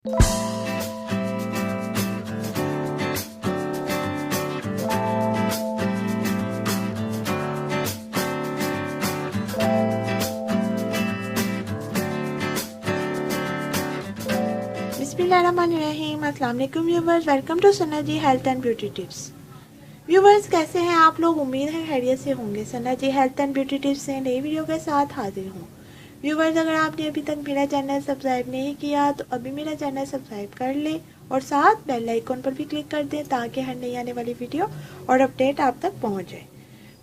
बिस्मिल्लाहिर्रहमानिर्रहीम। अस्सलाम वालेकुम viewers, welcome to Sana ji health and beauty tips. Viewers, कैसे हैं आप लोग? उम्मीद है खैरियत से होंगे। Sana ji health and beauty tips से नई वीडियो के साथ हाजिर हूँ। व्यूवर्स, अगर आपने अभी तक मेरा चैनल सब्सक्राइब नहीं किया तो अभी मेरा चैनल सब्सक्राइब कर लें और साथ बेल आइकन पर भी क्लिक कर दें ताकि हर नई आने वाली वीडियो और अपडेट आप तक पहुँच जाए।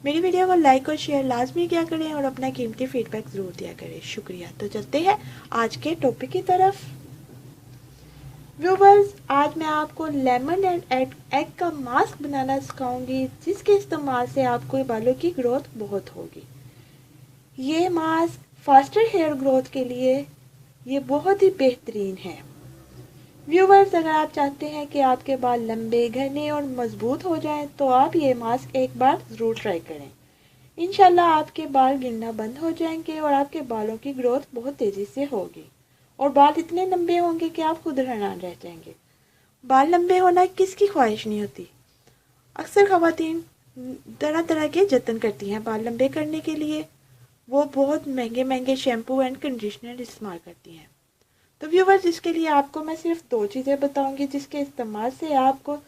मेरी वीडियो को लाइक और शेयर लाजमी किया करें और अपना कीमती फीडबैक ज़रूर दिया करें। शुक्रिया। तो चलते हैं आज के टॉपिक की तरफ। व्यूवर्स, आज मैं आपको लेमन एंड एग का मास्क बनाना सिखाऊंगी जिसके इस्तेमाल से आपको बालों की ग्रोथ बहुत होगी। ये मास्क फास्टर हेयर ग्रोथ के लिए ये बहुत ही बेहतरीन है। व्यूवर्स, अगर आप चाहते हैं कि आपके बाल लंबे, घने और मजबूत हो जाएं तो आप ये मास्क एक बार ज़रूर ट्राई करें। इंशाल्लाह आपके बाल गिरना बंद हो जाएंगे और आपके बालों की ग्रोथ बहुत तेज़ी से होगी और बाल इतने लंबे होंगे कि आप खुद हैरान रह जाएंगे। बाल लंबे होना किसकी ख्वाहिश नहीं होती। अक्सर ख़वातीन तरह तरह के जतन करती हैं बाल लंबे करने के लिए। वो बहुत महंगे महंगे शैम्पू एंड कंडीशनर इस्तेमाल करती हैं। तो व्यूवर्स, इसके लिए आपको मैं सिर्फ 2 चीज़ें बताऊंगी जिसके इस्तेमाल से आपको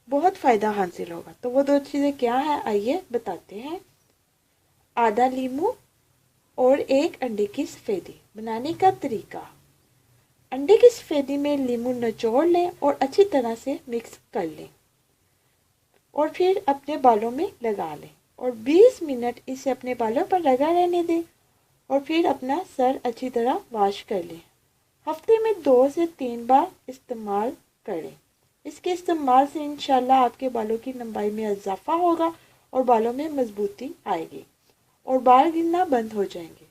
बहुत फ़ायदा हासिल होगा। तो वो 2 चीज़ें क्या है, आइए बताते हैं। आधा नींबू और 1 अंडे की सफ़ेदी। बनाने का तरीका: अंडे की सफ़ेदी में नींबू निचोड़ लें और अच्छी तरह से मिक्स कर लें और फिर अपने बालों में लगा लें और 20 मिनट इसे अपने बालों पर लगा रहने दें और फिर अपना सर अच्छी तरह वॉश कर लें। हफ्ते में 2 से 3 बार इस्तेमाल करें। इसके इस्तेमाल से इंशाल्लाह आपके बालों की लंबाई में इजाफा होगा और बालों में मजबूती आएगी और बाल गिरना बंद हो जाएंगे।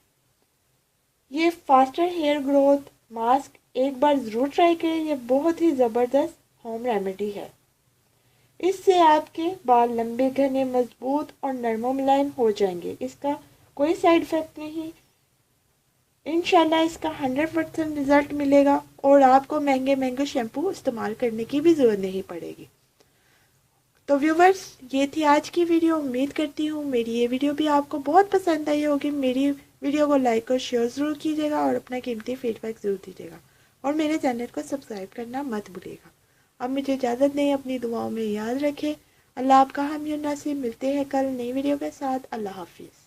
ये फास्टर हेयर ग्रोथ मास्क एक बार ज़रूर ट्राई करें। ये बहुत ही ज़बरदस्त होम रेमेडी है। इससे आपके बाल लंबे, घने, मजबूत और नरम मुलायम हो जाएंगे। इसका कोई साइड इफ़ेक्ट नहीं। इंशाल्लाह इसका 100% रिज़ल्ट मिलेगा और आपको महंगे महंगे शैम्पू इस्तेमाल करने की भी ज़रूरत नहीं पड़ेगी। तो व्यूवर्स, ये थी आज की वीडियो। उम्मीद करती हूँ मेरी ये वीडियो भी आपको बहुत पसंद आई होगी। मेरी वीडियो को लाइक और शेयर ज़रूर कीजिएगा और अपना कीमती फीडबैक ज़रूर दीजिएगा और मेरे चैनल को सब्सक्राइब करना मत भूलिएगा। अब मुझे इजाज़त दें, अपनी दुआओं में याद रखें। अल्लाह आपका हम नसीब। मिलते हैं कल नई वीडियो के साथ। अल्लाह हाफिज़।